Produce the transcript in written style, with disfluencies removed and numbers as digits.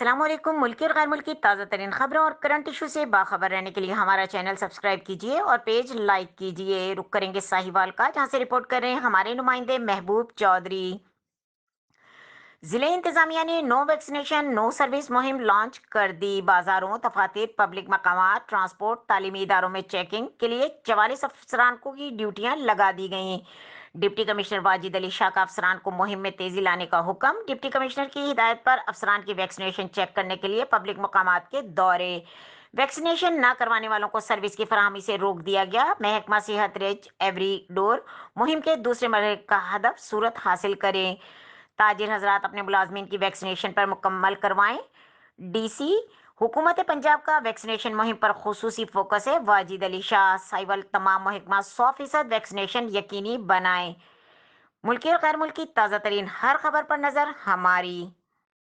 السلام علیکم۔ ملکی اور غیر ملکی تازہ ترین خبروں اور کرنٹ ایشو سے باخبر رہنے کے لیے ہمارا چینل سبسکرائب کیجیے اور پیج لائک کیجیے۔ رک کریں گے ساہیوال کا، جہاں سے رپورٹ کر رہے ہیں ہمارے نمائندے محبوب چودھری۔ ضلع انتظامیہ نے نو ویکسینیشن نو سروس مہم لانچ کر دی۔ بازاروں، دفاتر، پبلک مقامات، ٹرانسپورٹ، تعلیمی اداروں میں چیکنگ کے لیے 44 افسران کو کی ڈیوٹیاں لگا دی گئیں۔ ڈپٹی کمشنر واجد علی شاہ کا افسران کو مہم میں تیزی لانے کا حکم۔ ڈپٹی کمشنر کی ہدایت پر افسران کی ویکسینیشن چیک کرنے کے لیے پبلک مقامات کے دورے۔ ویکسینیشن نہ کروانے والوں کو سروس کی فراہمی سے روک دیا گیا۔ محکمہ صحت ریچ ایوری ڈور مہم کے دوسرے مرحلے کا ہدف صورت حاصل کریں۔ تاجر حضرات اپنے ملازمین کی ویکسینیشن پر مکمل کروائیں۔ ڈی سی حکومت پنجاب کا ویکسینیشن مہم پر خصوصی فوکس ہے۔ واجد علی شاہ سائیول تمام محکمہ 100% ویکسینیشن یقینی بنائیں۔ ملکی اور غیر ملکی تازہ ترین ہر خبر پر نظر ہماری